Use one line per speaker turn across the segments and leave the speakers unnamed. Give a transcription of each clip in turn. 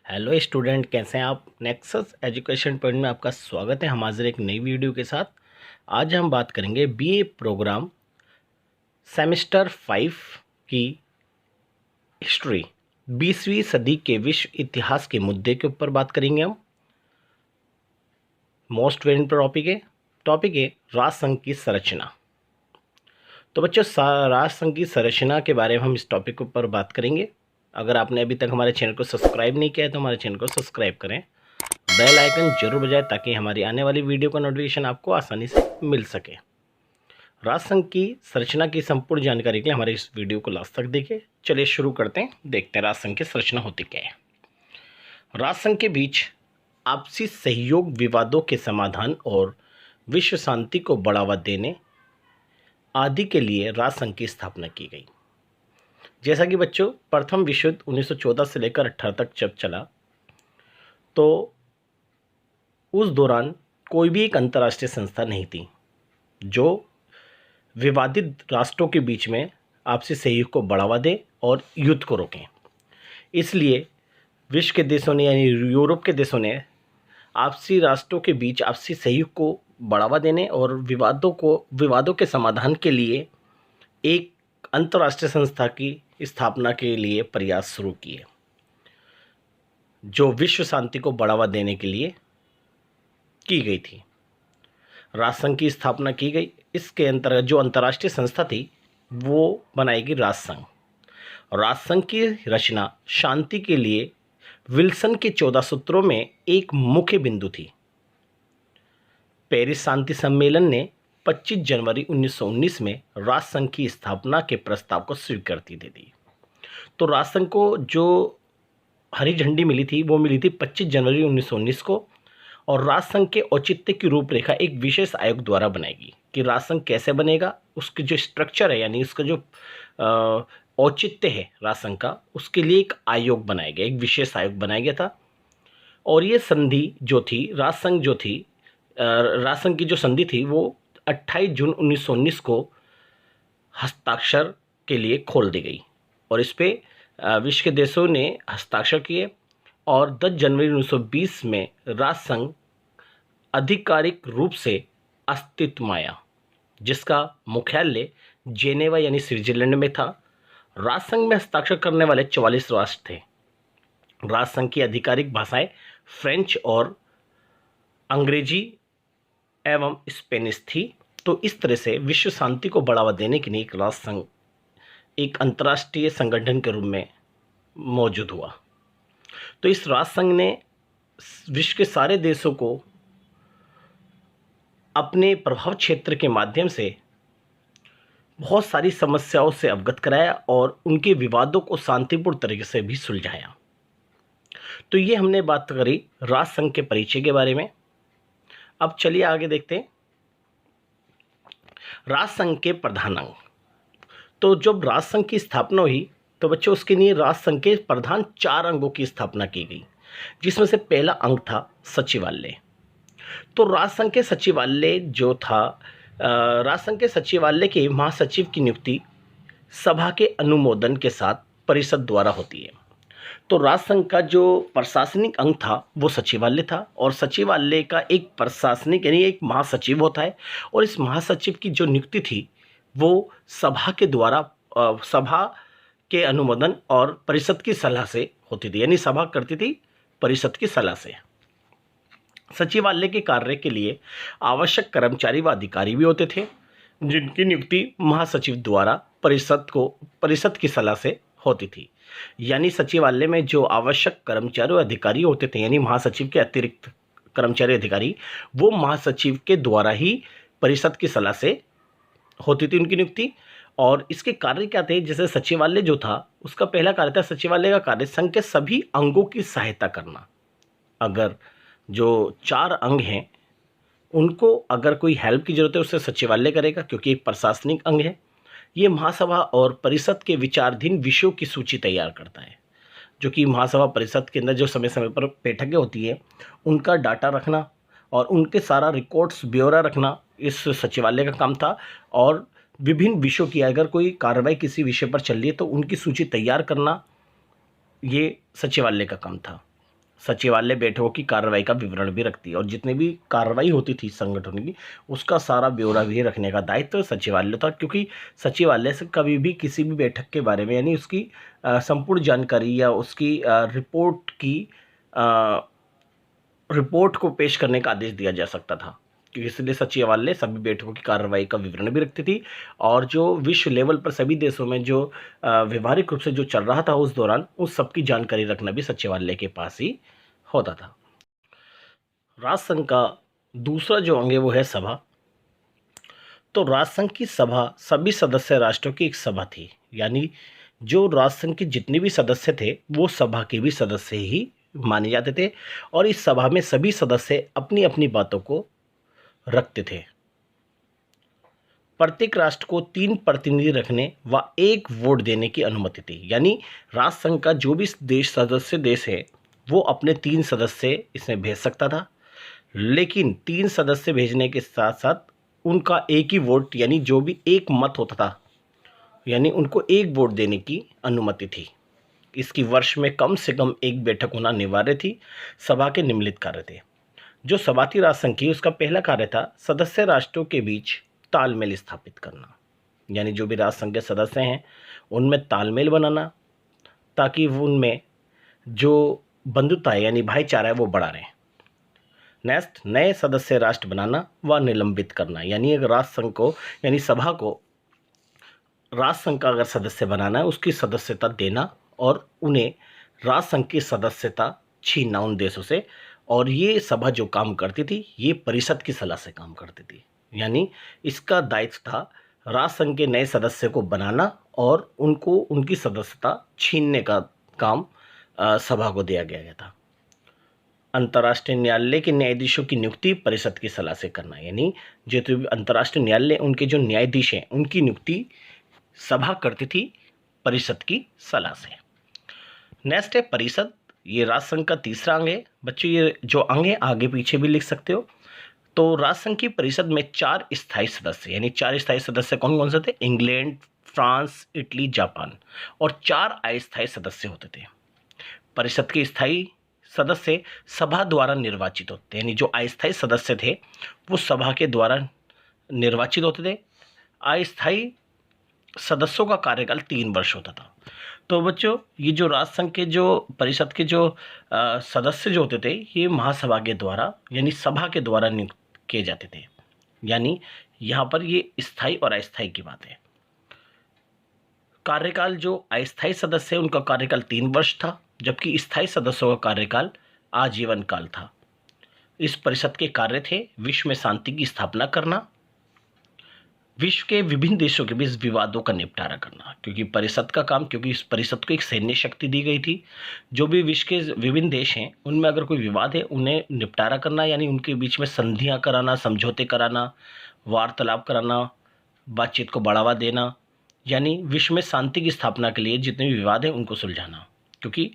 Hello student, कैसे हैं आप। नेक्सस एजुकेशन पॉइंट में आपका स्वागत है। हम हाजिर एक नई वीडियो के साथ। आज हम बात करेंगे बीए प्रोग्राम सेमेस्टर 5 की हिस्ट्री, 20वीं सदी के विश्व इतिहास के मुद्दे के ऊपर बात करेंगे हम। मोस्ट वेरिएंट टॉपिक है राष्ट्रसंघ की संरचना। तो बच्चों, राष्ट्रसंघ की संरचना के बारे में हम इस टॉपिक के ऊपर बात करेंगे। अगर आपने अभी तक हमारे चैनल को सब्सक्राइब नहीं किया है तो हमारे चैनल को सब्सक्राइब करें, बेल आइकन जरूर बजाएं ताकि हमारी आने वाली वीडियो का नोटिफिकेशन आपको आसानी से मिल सके। राष्ट्रसंघ की संरचना की संपूर्ण जानकारी के लिए हमारे इस वीडियो को लास्ट तक देखिए। चलिए शुरू करते हैं, देखते हैं राष्ट्रसंघ की संरचना होती क्या है। राष्ट्रसंघ के बीच आपसी सहयोग, विवादों के समाधान और विश्व शांति को बढ़ावा देने आदि के लिए राष्ट्रसंघ की स्थापना की गई। जैसा कि बच्चों, प्रथम विश्व युद्ध 1914 से लेकर 18 तक जब चला तो उस दौरान कोई भी एक अंतर्राष्ट्रीय संस्था नहीं थी जो विवादित राष्ट्रों के बीच में आपसी सहयोग को बढ़ावा दे और युद्ध को रोकें। इसलिए विश्व के देशों ने, यानी यूरोप के देशों ने, आपसी राष्ट्रों के बीच आपसी सहयोग को बढ़ावा देने और विवादों के समाधान के लिए एक अंतर्राष्ट्रीय संस्था की स्थापना के लिए प्रयास शुरू किए, जो विश्व शांति को बढ़ावा देने के लिए की गई थी। राष्ट्रसंघ की स्थापना की गई। इसके अंतर्गत जो अंतर्राष्ट्रीय संस्था थी वो बनाएगी राष्ट्रसंघ। राष्ट्रसंघ की रचना शांति के लिए विल्सन के 14 सूत्रों में एक मुख्य बिंदु थी। पेरिस शांति सम्मेलन ने 25 जनवरी 1919 में राष्ट्रसंघ की स्थापना के प्रस्ताव को स्वीकृति दे दी। तो राष्ट्रसंघ को जो हरी झंडी मिली थी वो मिली थी 25 जनवरी 1919 को, और राष्ट्रसंघ के औचित्य की रूपरेखा एक विशेष आयोग द्वारा बनाएगी कि राष्ट्रसंघ कैसे बनेगा, उसकी जो स्ट्रक्चर है, यानी उसका जो औचित्य है राष्ट्रसंघ का, उसके लिए एक आयोग बनाया गया, एक विशेष आयोग बनाया गया था। और ये संधि जो थी, राष्ट्रसंघ की जो संधि थी वो 28 जून 1919 को हस्ताक्षर के लिए खोल दी गई और इस पर विश्व के देशों ने हस्ताक्षर किए और 10 जनवरी 1920 में राष्ट्रसंघ आधिकारिक रूप से अस्तित्व में आया, जिसका मुख्यालय जेनेवा यानी स्विट्जरलैंड में था। राष्ट्रसंघ में हस्ताक्षर करने वाले 44 राष्ट्र थे। राष्ट्रसंघ की आधिकारिक भाषाएं फ्रेंच और अंग्रेजी एवं स्पेनिश थी। तो इस तरह से विश्व शांति को बढ़ावा देने के लिए एक राष्ट्रसंघ एक अंतर्राष्ट्रीय संगठन के रूप में मौजूद हुआ। तो इस राष्ट्रसंघ ने विश्व के सारे देशों को अपने प्रभाव क्षेत्र के माध्यम से बहुत सारी समस्याओं से अवगत कराया और उनके विवादों को शांतिपूर्ण तरीके से भी सुलझाया। तो ये हमने बात करी राष्ट्रसंघ के परिचय के बारे में। अब चलिए आगे देखते हैं राष्ट्रसंघ के प्रधान अंग। तो जब राष्ट्रसंघ की स्थापना हुई तो बच्चों, उसके लिए राष्ट्रसंघ के प्रधान 4 अंगों की स्थापना की गई, जिसमें से पहला अंग था सचिवालय। तो राष्ट्रसंघ के सचिवालय जो था, राष्ट्रसंघ के सचिवालय के महासचिव की नियुक्ति सभा के अनुमोदन के साथ परिषद द्वारा होती है। तो राष्ट्रसंघ का जो प्रशासनिक अंग था वो सचिवालय था, और सचिवालय का एक प्रशासनिक यानी एक महासचिव होता है, और इस महासचिव की जो नियुक्ति थी वो सभा के द्वारा सभा के अनुमोदन और परिषद की सलाह से होती थी, यानी सभा करती थी परिषद की सलाह से। सचिवालय के कार्य के लिए आवश्यक कर्मचारी व अधिकारी भी होते थे, जिनकी नियुक्ति महासचिव द्वारा परिषद की सलाह से होती थी। यानी सचिवालय में जो आवश्यक कर्मचारी और अधिकारी होते थे, यानी महासचिव के अतिरिक्त कर्मचारी अधिकारी, वो महासचिव के द्वारा ही परिषद की सलाह से होती थी उनकी नियुक्ति। और इसके कार्य क्या थे, जैसे सचिवालय जो था उसका पहला कार्य था, सचिवालय का कार्य संघ के सभी अंगों की सहायता करना। अगर जो 4 अंग हैं उनको अगर कोई हेल्प की जरूरत है उससे सचिवालय करेगा, क्योंकि एक प्रशासनिक अंग है। ये महासभा और परिषद के विचाराधीन विषयों की सूची तैयार करता है, जो कि महासभा परिषद के अंदर जो समय समय पर बैठकें होती है उनका डाटा रखना और उनके सारा रिकॉर्ड्स ब्यौरा रखना इस सचिवालय का काम था। और विभिन्न विषयों की अगर कोई कार्रवाई किसी विषय पर चल रही है तो उनकी सूची तैयार करना ये सचिवालय का काम था। सचिवालय बैठकों की कार्रवाई का विवरण भी रखती है और जितनी भी कार्रवाई होती थी संगठन की उसका सारा ब्यौरा भी रखने का दायित्व सचिवालय था, क्योंकि सचिवालय से कभी भी किसी भी बैठक के बारे में यानी उसकी संपूर्ण जानकारी या उसकी रिपोर्ट को पेश करने का आदेश दिया जा सकता था। क्योंकि इसलिए सचिवालय सभी बैठकों की कार्रवाई का विवरण भी रखती थी और जो विश्व लेवल पर सभी देशों में जो व्यवहारिक रूप से जो चल रहा था उस दौरान उस सब की जानकारी रखना भी सचिवालय के पास ही होता था। राष्ट्रसंघ का दूसरा जो अंग है वो है सभा। तो राष्ट्रसंघ की सभा सभी सदस्य राष्ट्रों की एक सभा थी, यानी जो राष्ट्रसंघ के जितने भी सदस्य थे वो सभा के भी सदस्य ही माने जाते थे और इस सभा में सभी सदस्य अपनी अपनी बातों को रखते थे। प्रत्येक राष्ट्र को 3 प्रतिनिधि रखने व 1 वोट देने की अनुमति थी, यानी राष्ट्रसंघ का जो भी देश सदस्य देश है वो अपने 3 सदस्य इसमें भेज सकता था, लेकिन 3 सदस्य भेजने के साथ साथ उनका एक ही वोट यानी जो भी एक मत होता था यानी उनको 1 वोट देने की अनुमति थी। इसकी वर्ष में कम से कम 1 बैठक होना अनिवार्य थी। सभा के निम्नलिखित कार्य थे। जो सभा थी राष्ट्रसंघ की उसका पहला कार्य था सदस्य राष्ट्रों के बीच तालमेल स्थापित करना, यानी जो भी राष्ट्रसंघ के सदस्य हैं उनमें तालमेल बनाना ताकि उनमें जो बंधुता है यानी भाईचारा है वो बढ़ा रहे। नेक्स्ट, नए सदस्य राष्ट्र बनाना व निलंबित करना, यानी अगर राष्ट्रसंघ को यानी सभा को राष्ट्रसंघ का अगर सदस्य बनाना है उसकी सदस्यता देना और उन्हें राष्ट्रसंघ की सदस्यता छीनना उन देशों से। और ये सभा जो काम करती थी ये परिषद की सलाह से काम करती थी, यानी इसका दायित्व था राष्ट्रसंघ के नए सदस्य को बनाना और उनको उनकी सदस्यता छीनने का काम सभा को दिया गया था। अंतर्राष्ट्रीय न्यायालय के न्यायाधीशों की नियुक्ति परिषद की सलाह से करना, यानी जो अंतर्राष्ट्रीय न्यायालय उनके जो न्यायाधीश हैं उनकी नियुक्ति सभा करती थी परिषद की सलाह से। नेक्स्ट है परिषद। ये राष्ट्रसंघ का तीसरा अंग है। बच्चों ये जो अंग है आगे पीछे भी लिख सकते हो। तो राष्ट्रसंघ की परिषद में 4 स्थायी सदस्य यानी 4 स्थायी सदस्य कौन कौन से थे? इंग्लैंड, फ्रांस, इटली, जापान और 4 अस्थायी सदस्य होते थे। परिषद के स्थायी सदस्य सभा द्वारा निर्वाचित होते हैं, यानी जो अस्थायी सदस्य थे वो सभा के द्वारा निर्वाचित होते थे। अस्थायी सदस्यों का कार्यकाल 3 वर्ष होता था। तो बच्चों ये जो राष्ट्रसंघ के जो परिषद के जो सदस्य जो होते थे ये महासभा के द्वारा यानी सभा के द्वारा नियुक्त किए जाते थे, यानी यहाँ पर ये स्थायी और अस्थायी की बात है। कार्यकाल जो अस्थायी सदस्य है उनका कार्यकाल 3 वर्ष था, जबकि स्थायी सदस्यों का कार्यकाल आजीवन काल था। इस परिषद के कार्य थे विश्व में शांति की स्थापना करना, विश्व के विभिन्न देशों के बीच विवादों का निपटारा करना, क्योंकि परिषद का काम, क्योंकि इस परिषद को एक सैन्य शक्ति दी गई थी। जो भी विश्व के विभिन्न देश हैं उनमें अगर कोई विवाद है उन्हें निपटारा करना, यानी उनके बीच में संधियां कराना, समझौते कराना, वार्तालाप कराना, बातचीत को बढ़ावा देना, यानी विश्व में शांति की स्थापना के लिए जितने भी विवाद हैं उनको सुलझाना। क्योंकि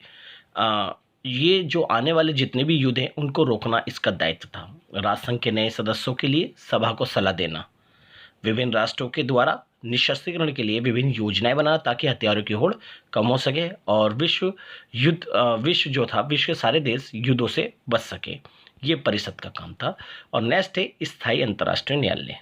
ये जो आने वाले जितने भी युद्ध हैं उनको रोकना इसका दायित्व था। राष्ट्रसंघ के नए सदस्यों के लिए सभा को सलाह देना, विभिन्न राष्ट्रों के द्वारा निशस्त्रीकरण के लिए विभिन्न योजनाएं बनाना ताकि हथियारों की होड़ कम हो सके और विश्व जो था विश्व के सारे देश युद्धों से बच सके, ये परिषद का काम था। और नेक्स्ट है स्थायी अंतर्राष्ट्रीय न्यायालय।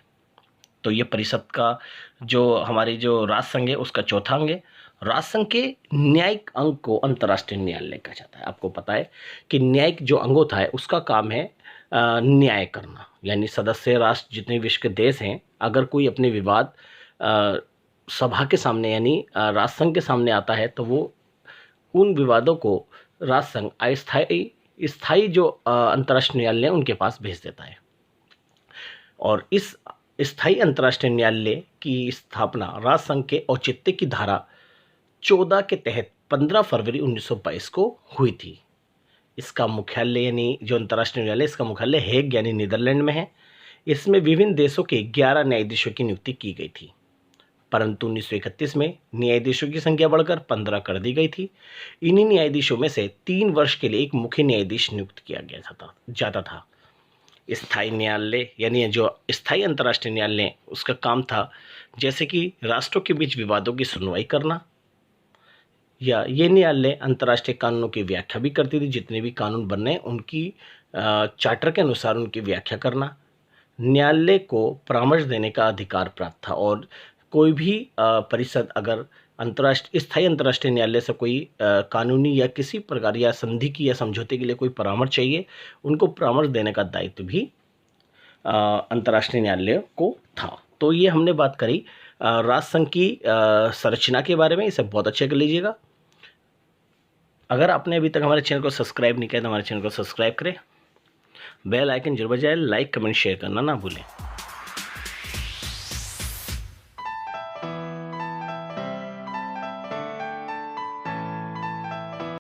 तो ये परिषद का जो हमारी जो राष्ट्रसंघ है उसका चौथा अंग है। राष्ट्रसंघ के न्यायिक अंग को अंतर्राष्ट्रीय न्यायालय कहा जाता है। आपको पता है कि न्यायिक जो अंग होता है उसका काम है न्याय करना, यानी सदस्य राष्ट्र जितने विश्व के देश हैं अगर कोई अपने विवाद सभा के सामने यानी राष्ट्रसंघ के सामने आता है तो वो उन विवादों को राष्ट्रसंघ स्थायी जो अंतर्राष्ट्रीय न्यायालय उनके पास भेज देता है। और इस स्थायी अंतर्राष्ट्रीय न्यायालय की स्थापना राष्ट्रसंघ के औचित्य की धारा 14 के तहत 15 फरवरी 1922 को हुई थी। इसका मुख्यालय यानी जो अंतर्राष्ट्रीय न्यायालय इसका मुख्यालय हेग यानी नीदरलैंड में है। इसमें विभिन्न देशों के 11 न्यायाधीशों की नियुक्ति की गई थी, परंतु 1931 में न्यायाधीशों की संख्या बढ़कर 15 कर दी गई थी। इन्हीं न्यायाधीशों में से 3 वर्ष के लिए एक मुख्य न्यायाधीश नियुक्त किया जाता था। स्थायी न्यायालय यानी जो स्थायी अंतर्राष्ट्रीय न्यायालय उसका काम था जैसे कि राष्ट्रों के बीच विवादों की सुनवाई करना, या ये न्यायालय अंतर्राष्ट्रीय कानूनों की व्याख्या भी करती थी। जितने भी कानून बनने उनकी चार्टर के अनुसार उनकी व्याख्या करना। न्यायालय को परामर्श देने का अधिकार प्राप्त था और कोई भी परिषद अगर स्थायी अंतर्राष्ट्रीय न्यायालय से कोई कानूनी या किसी प्रकार या संधि की या समझौते के लिए कोई परामर्श चाहिए, उनको परामर्श देने का दायित्व भी अंतर्राष्ट्रीय न्यायालय को था। तो ये हमने बात करी राष्ट्रसंघ की संरचना के बारे में। इसे बहुत अच्छे कर लीजिएगा। अगर आपने अभी तक हमारे चैनल को सब्सक्राइब नहीं किया तो हमारे चैनल को सब्सक्राइब करें, बेल आइकन जरूर बजाएं, लाइक कमेंट शेयर करना ना भूलें।